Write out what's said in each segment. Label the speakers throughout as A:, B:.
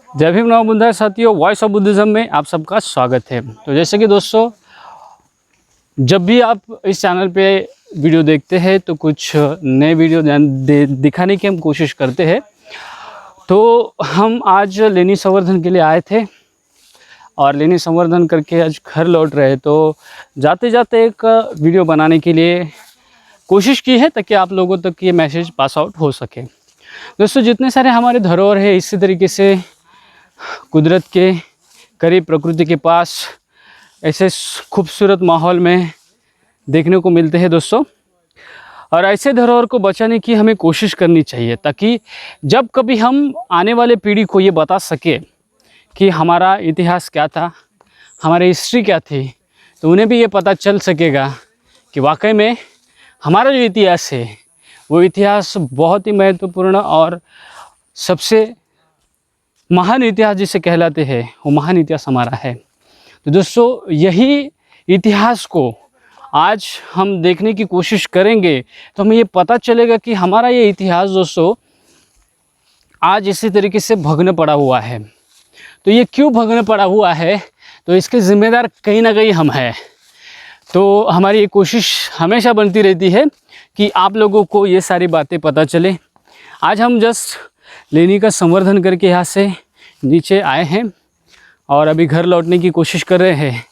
A: जय भीम नव बुद्धा साथियों, वॉइस ऑफ बुद्धिज़्म में आप सबका स्वागत है। तो जैसे कि दोस्तों, जब भी आप इस चैनल पे वीडियो देखते हैं तो कुछ नए वीडियो दिखाने की हम कोशिश करते हैं। तो हम आज लेनी संवर्धन के लिए आए थे और लेनी संवर्धन करके आज घर लौट रहे, तो जाते जाते एक वीडियो बनाने के लिए कोशिश की है ताकि आप लोगों तक ये मैसेज पास आउट हो सके। दोस्तों, जितने सारे हमारे धरोहर है, इसी तरीके से कुदरत के करीब, प्रकृति के पास ऐसे खूबसूरत माहौल में देखने को मिलते हैं दोस्तों। और ऐसे धरोहर को बचाने की हमें कोशिश करनी चाहिए ताकि जब कभी हम आने वाले पीढ़ी को ये बता सके कि हमारा इतिहास क्या था, हमारी हिस्ट्री क्या थी, तो उन्हें भी ये पता चल सकेगा कि वाकई में हमारा जो इतिहास है वो इतिहास बहुत ही महत्वपूर्ण और सबसे महान इतिहास जिसे कहलाते हैं वो महान इतिहास हमारा है। तो दोस्तों, यही इतिहास को आज हम देखने की कोशिश करेंगे तो हमें ये पता चलेगा कि हमारा ये इतिहास दोस्तों आज इसी तरीके से भग्न पड़ा हुआ है। तो ये क्यों भग्न पड़ा हुआ है, तो इसके ज़िम्मेदार कहीं ना कहीं हम हैं। तो हमारी ये कोशिश हमेशा बनती रहती है कि आप लोगों को ये सारी बातें पता चले। आज हम जस्ट लेनी का संवर्धन करके यहाँ से नीचे आए हैं और अभी घर लौटने की कोशिश कर रहे हैं।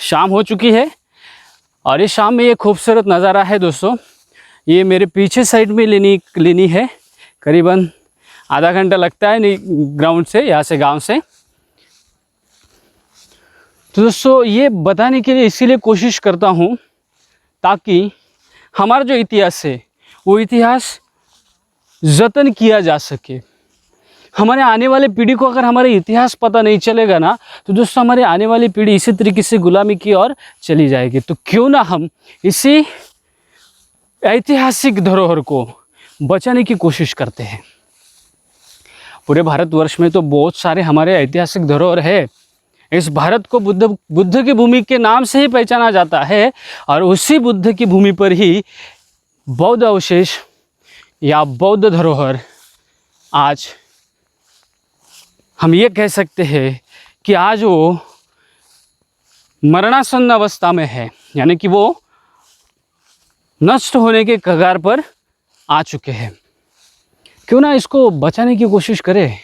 A: शाम हो चुकी है और इस शाम में ये खूबसूरत नज़ारा है दोस्तों। ये मेरे पीछे साइड में लेनी है, करीबन आधा घंटा लगता है ग्राउंड से, यहाँ से गांव से। तो दोस्तों, ये बताने के लिए इसीलिए कोशिश करता हूँ ताकि हमारा जो इतिहास है वो इतिहास जतन किया जा सके। हमारे आने वाले पीढ़ी को अगर हमारा इतिहास पता नहीं चलेगा ना, तो दोस्तों हमारे आने वाली पीढ़ी इसी तरीके से गुलामी की ओर चली जाएगी। तो क्यों ना हम इसी ऐतिहासिक धरोहर को बचाने की कोशिश करते हैं। पूरे भारतवर्ष में तो बहुत सारे हमारे ऐतिहासिक धरोहर है। इस भारत को बुद्ध की भूमि के नाम से ही पहचाना जाता है और उसी बुद्ध की भूमि पर ही बौद्ध अवशेष या बौद्ध धरोहर आज हम ये कह सकते हैं कि आज वो मरणासन्न अवस्था में है, यानी कि वो नष्ट होने के कगार पर आ चुके हैं। क्यों ना इसको बचाने की कोशिश करें।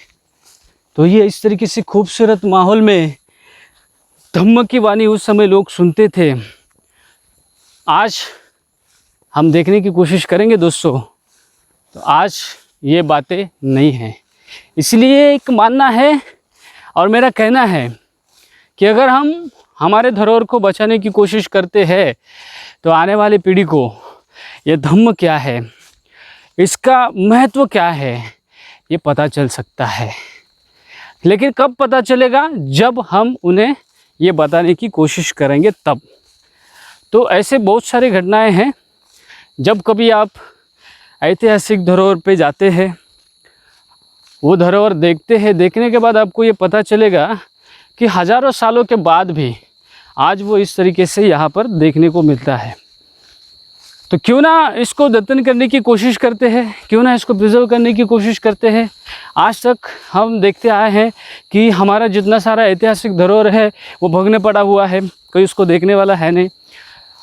A: तो ये इस तरीके से खूबसूरत माहौल में धम्म की वाणी उस समय लोग सुनते थे, आज हम देखने की कोशिश करेंगे दोस्तों। तो आज ये बातें नहीं हैं। इसलिए एक मानना है और मेरा कहना है कि अगर हम हमारे धरोहर को बचाने की कोशिश करते हैं तो आने वाली पीढ़ी को ये धम्म क्या है, इसका महत्व क्या है, ये पता चल सकता है। लेकिन कब पता चलेगा? जब हम उन्हें ये बताने की कोशिश करेंगे तब। तो ऐसे बहुत सारी घटनाएं हैं। जब कभी आप ऐतिहासिक धरोहर पे जाते हैं, वो धरोहर देखते हैं, देखने के बाद आपको ये पता चलेगा कि हज़ारों सालों के बाद भी आज वो इस तरीके से यहाँ पर देखने को मिलता है। तो क्यों ना इसको जतन करने की कोशिश करते हैं, क्यों ना इसको प्रिजर्व करने की कोशिश करते हैं। आज तक हम देखते आए हैं कि हमारा जितना सारा ऐतिहासिक धरोहर है वो भग्न पड़ा हुआ है, कोई उसको देखने वाला है नहीं।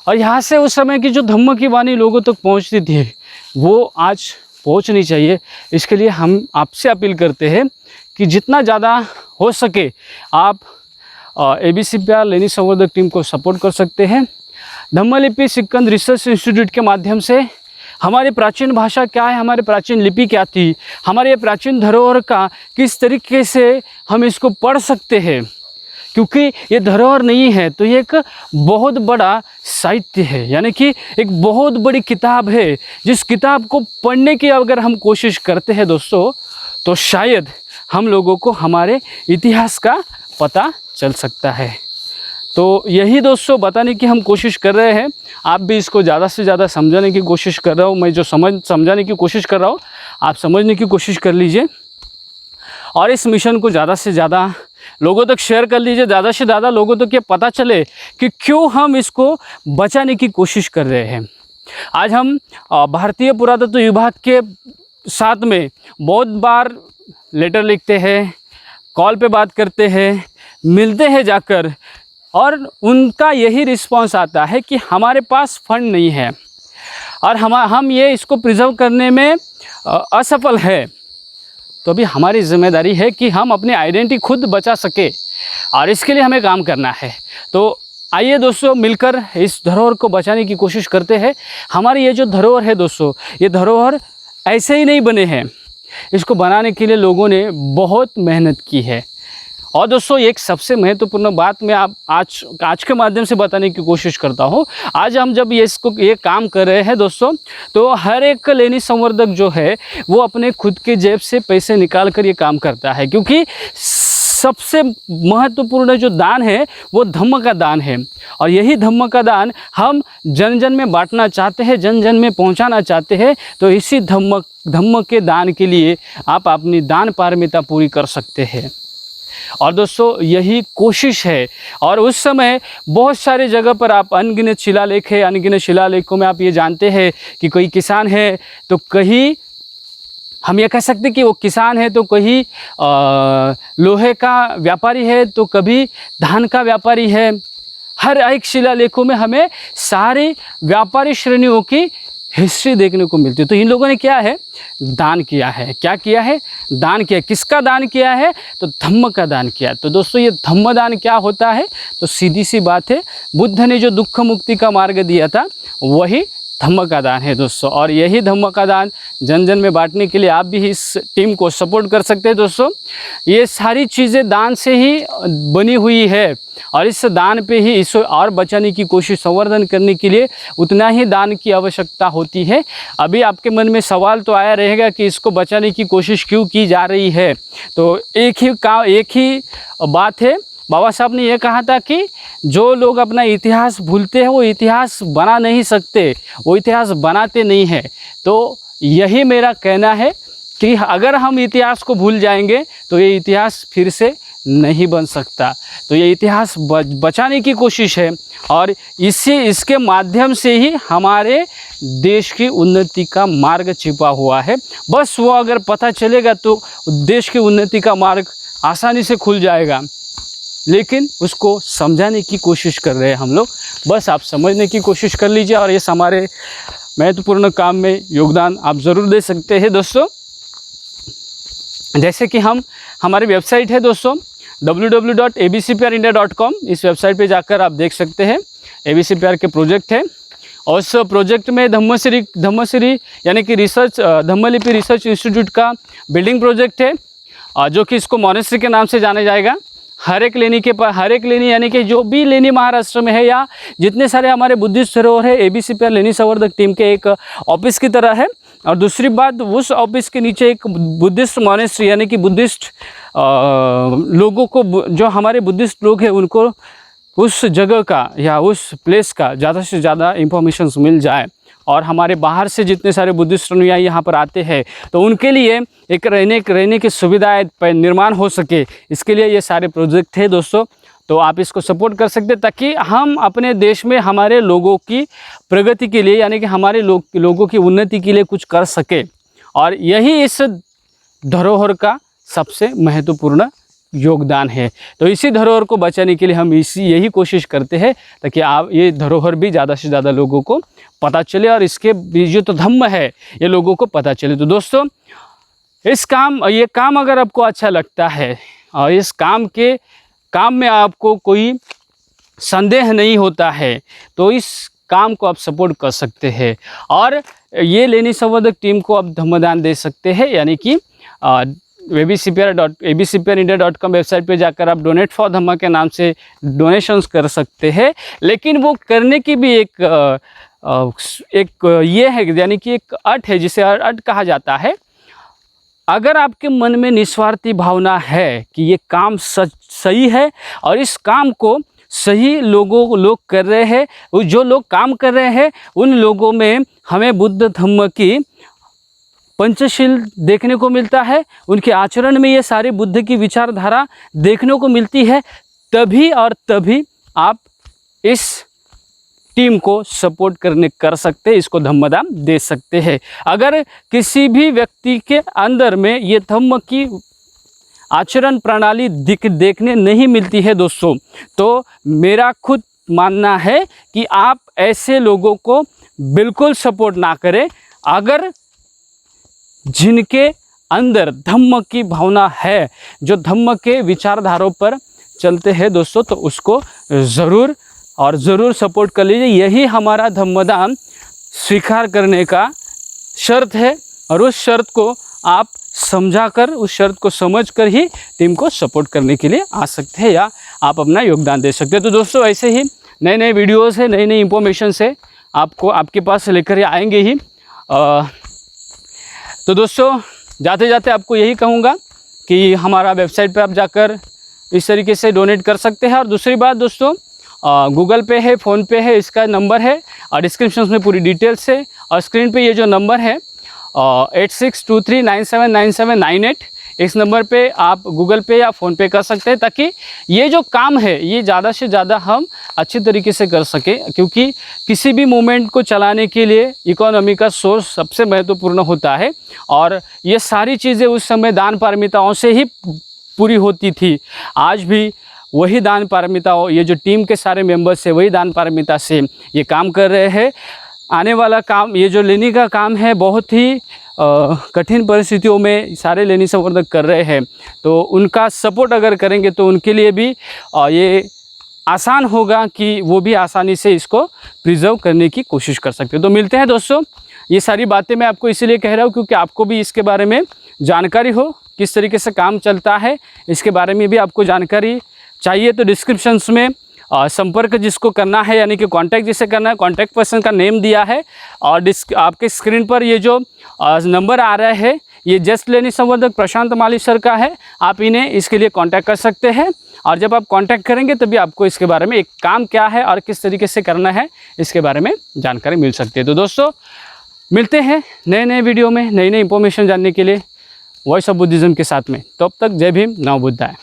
A: और यहाँ से उस समय की जो धम्म की वाणी लोगों तक पहुँचती थी वो आज पहुँचनी चाहिए। इसके लिए हम आपसे अपील करते हैं कि जितना ज़्यादा हो सके आप ABCPR लेनी संवर्धक टीम को सपोर्ट कर सकते हैं। धम्मलिपि सिक्कंद रिसर्च इंस्टीट्यूट के माध्यम से हमारी प्राचीन भाषा क्या है, हमारी प्राचीन लिपि क्या थी, हमारे प्राचीन धरोहर का किस तरीके से हम इसको पढ़ सकते हैं। क्योंकि ये धरोहर नहीं है तो ये एक बहुत बड़ा साहित्य है, यानी कि एक बहुत बड़ी किताब है। जिस किताब को पढ़ने की अगर हम कोशिश करते हैं दोस्तों, तो शायद हम लोगों को हमारे इतिहास का पता चल सकता है। तो यही दोस्तों बताने की हम कोशिश कर रहे हैं। आप भी इसको ज़्यादा से ज़्यादा समझाने की कोशिश कर रहा हूँ। मैं जो समझाने की कोशिश कर रहा हूँ आप समझने की कोशिश कर लीजिए और इस मिशन को ज़्यादा से ज़्यादा लोगों तक शेयर कर लीजिए। ज़्यादा से ज़्यादा लोगों तक ये पता चले कि क्यों हम इसको बचाने की कोशिश कर रहे हैं। आज हम भारतीय पुरातत्व विभाग के साथ में बहुत बार लेटर लिखते हैं, कॉल पे बात करते हैं, मिलते हैं जाकर, और उनका यही रिस्पॉन्स आता है कि हमारे पास फंड नहीं है और हम ये इसको प्रिजर्व करने में असफल है। तो अभी हमारी जिम्मेदारी है कि हम अपनी आइडेंटिटी खुद बचा सके और इसके लिए हमें काम करना है। तो आइए दोस्तों, मिलकर इस धरोहर को बचाने की कोशिश करते हैं। हमारी ये जो धरोहर है दोस्तों, ये धरोहर ऐसे ही नहीं बने हैं, इसको बनाने के लिए लोगों ने बहुत मेहनत की है। और दोस्तों, एक सबसे महत्वपूर्ण बात मैं आप आज के माध्यम से बताने की कोशिश करता हूँ। आज हम जब ये काम कर रहे हैं दोस्तों, तो हर एक लेनी संवर्धक जो है वो अपने खुद के जेब से पैसे निकाल कर ये काम करता है, क्योंकि सबसे महत्वपूर्ण जो दान है वो धम्म का दान है। और यही धम्म का दान हम जन जन में बांटना चाहते हैं, जन जन में पहुंचाना चाहते हैं। तो इसी धम्म के दान के लिए आप अपनी दान पारमिता पूरी कर सकते हैं। और दोस्तों, यही कोशिश है। और उस समय बहुत सारे जगह पर आप अनगिनत शिलालेख है, अनगिनत शिलालेखों में आप ये जानते हैं कि कोई किसान है तो कहीं हम ये कह सकते कि वो किसान है, तो कहीं लोहे का व्यापारी है, तो कभी धान का व्यापारी है। हर एक शिलालेखों में हमें सारी व्यापारी श्रेणियों की हिस्ट्री देखने को मिलती है। तो इन लोगों ने क्या है, दान किया है। क्या किया है? दान किया। किसका दान किया है? तो धम्म का दान किया। तो दोस्तों, ये धम्म दान क्या होता है? तो सीधी सी बात है, बुद्ध ने जो दुख मुक्ति का मार्ग दिया था वही धम्म का दान है दोस्तों। और यही धम्म का दान जन जन में बांटने के लिए आप भी इस टीम को सपोर्ट कर सकते हैं दोस्तों। ये सारी चीज़ें दान से ही बनी हुई है और इस दान पे ही इसको और बचाने की कोशिश, संवर्धन करने के लिए उतना ही दान की आवश्यकता होती है। अभी आपके मन में सवाल तो आया रहेगा कि इसको बचाने की कोशिश क्यों की जा रही है। तो एक ही बात है, बाबा साहब ने यह कहा था कि जो लोग अपना इतिहास भूलते हैं वो इतिहास बना नहीं सकते, वो इतिहास बनाते नहीं हैं। तो यही मेरा कहना है कि अगर हम इतिहास को भूल जाएंगे तो ये इतिहास फिर से नहीं बन सकता। तो ये इतिहास बचाने की कोशिश है और इसके माध्यम से ही हमारे देश की उन्नति का मार्ग छिपा हुआ है। बस वो अगर पता चलेगा तो देश की उन्नति का मार्ग आसानी से खुल जाएगा, लेकिन उसको समझाने की कोशिश कर रहे हैं हम लोग। बस आप समझने की कोशिश कर लीजिए और इस हमारे महत्वपूर्ण काम में योगदान आप ज़रूर दे सकते हैं दोस्तों। जैसे कि हमारी वेबसाइट है दोस्तों www.abcprindia.com। इस वेबसाइट पे जाकर आप देख सकते हैं ABCPR के प्रोजेक्ट है और उस प्रोजेक्ट में धम्मश्री यानी कि धम्मलिपि रिसर्च इंस्टीट्यूट का बिल्डिंग प्रोजेक्ट है, जो कि इसको मॉनेस्ट्री के नाम से जाना जाएगा। हर एक लेनी यानी कि जो भी लेनी महाराष्ट्र में है या जितने सारे हमारे बुद्धिस्ट धरोहर है, ABCPR लेनी संवर्धक टीम के एक ऑफिस की तरह है। और दूसरी बात, उस ऑफिस के नीचे एक बुद्धिस्ट मॉनेस्ट्री यानी कि बुद्धिस्ट लोगों को, जो हमारे बुद्धिस्ट लोग हैं उनको उस जगह का या उस प्लेस का ज़्यादा से ज़्यादा इंफॉर्मेशन मिल जाए और हमारे बाहर से जितने सारे बुद्धिस्ट अनुयायी यहाँ पर आते हैं तो उनके लिए एक रहने की सुविधाएं निर्माण हो सके, इसके लिए ये सारे प्रोजेक्ट है दोस्तों। तो आप इसको सपोर्ट कर सकते हैं ताकि हम अपने देश में हमारे लोगों की प्रगति के लिए यानी कि हमारे लोगों की उन्नति के लिए कुछ कर सके। और यही इस धरोहर का सबसे महत्वपूर्ण योगदान है। तो इसी धरोहर को बचाने के लिए हम यही कोशिश करते हैं ताकि आप ये धरोहर भी ज़्यादा से ज़्यादा लोगों को पता चले और इसके जो तो धम्म है ये लोगों को पता चले। तो दोस्तों, ये काम अगर आपको अच्छा लगता है और इस काम में आपको कोई संदेह नहीं होता है तो इस काम को आप सपोर्ट कर सकते हैं और ये लेनी संवर्धक टीम को आप धम्मदान दे सकते हैं। यानी कि abcprindia.com वेबसाइट पे जाकर आप डोनेट फॉर धम्मा के नाम से डोनेशंस कर सकते हैं। लेकिन वो करने की भी एक ये है यानी कि एक अट है जिसे अट कहा जाता है। अगर आपके मन में निस्वार्थी भावना है कि ये काम सही है और इस काम को सही लोग कर रहे हैं, जो लोग काम कर रहे हैं उन लोगों में हमें बुद्ध धम्म की पंचशील देखने को मिलता है, उनके आचरण में ये सारी बुद्ध की विचारधारा देखने को मिलती है, तभी आप इस टीम को सपोर्ट कर सकते हैं, इसको धम्मदान दे सकते हैं। अगर किसी भी व्यक्ति के अंदर में ये धम्म की आचरण प्रणाली देखने नहीं मिलती है दोस्तों। तो मेरा खुद मानना है कि आप ऐसे लोगों को बिल्कुल सपोर्ट ना करें। अगर जिनके अंदर धम्म की भावना है, जो धम्म के विचारधारों पर चलते हैं दोस्तों, तो उसको ज़रूर और ज़रूर सपोर्ट कर लीजिए। यही हमारा धम्मदान स्वीकार करने का शर्त है और उस शर्त को आप समझाकर, उस शर्त को समझकर ही टीम को सपोर्ट करने के लिए आ सकते हैं या आप अपना योगदान दे सकते हैं। तो दोस्तों ऐसे ही नए नए वीडियोस है, नई नई इंफॉर्मेशन से आपको आपके पास लेकर आएंगे ही। तो दोस्तों जाते जाते आपको यही कहूँगा कि हमारा वेबसाइट पे आप जाकर इस तरीके से डोनेट कर सकते हैं। और दूसरी बात दोस्तों, गूगल पे है, फ़ोन पे है, इसका नंबर है और डिस्क्रिप्शन में पूरी डिटेल्स है। और स्क्रीन पे ये जो नंबर है 8623979798, इस नंबर पे आप गूगल पे या फ़ोन पे कर सकते हैं, ताकि ये जो काम है ये ज़्यादा से ज़्यादा हम अच्छी तरीके से कर सकें। क्योंकि किसी भी मूवमेंट को चलाने के लिए इकोनॉमी का सोर्स सबसे महत्वपूर्ण होता है और ये सारी चीज़ें उस समय दान पारमिताओं से ही पूरी होती थी। आज भी वही दान पारमिताओं, ये जो टीम के सारे मेंबर्स हैं वही दान पारमिता से ये काम कर रहे हैं। आने वाला काम, ये जो लेनी का काम है, बहुत ही कठिन परिस्थितियों में सारे लेनी संवर्धक कर रहे हैं। तो उनका सपोर्ट अगर करेंगे तो उनके लिए भी ये आसान होगा कि वो भी आसानी से इसको प्रिजर्व करने की कोशिश कर सकते हैं। तो मिलते हैं दोस्तों। ये सारी बातें मैं आपको इसीलिए कह रहा हूँ क्योंकि आपको भी इसके बारे में जानकारी हो, किस तरीके से काम चलता है, इसके बारे में भी आपको जानकारी चाहिए। तो डिस्क्रिप्शंस में संपर्क जिसको करना है, यानी कि कांटेक्ट जिसे करना है, कांटेक्ट पर्सन का नेम दिया है और आपके स्क्रीन पर ये जो नंबर आ रहा है ये जस्ट लेनी संवर्धक प्रशांत माली सर का है। आप इन्हें इसके लिए कांटेक्ट कर सकते हैं और जब आप कांटेक्ट करेंगे तभी आपको इसके बारे में एक काम क्या है और किस तरीके से करना है इसके बारे में जानकारी मिल सकती है। तो दोस्तों मिलते हैं नए नए वीडियो में, नई नई इंफॉर्मेशन जानने के लिए वॉइस ऑफ बुद्धिज़्म के साथ में। तब तक जय भीम, नमो बुद्धाय।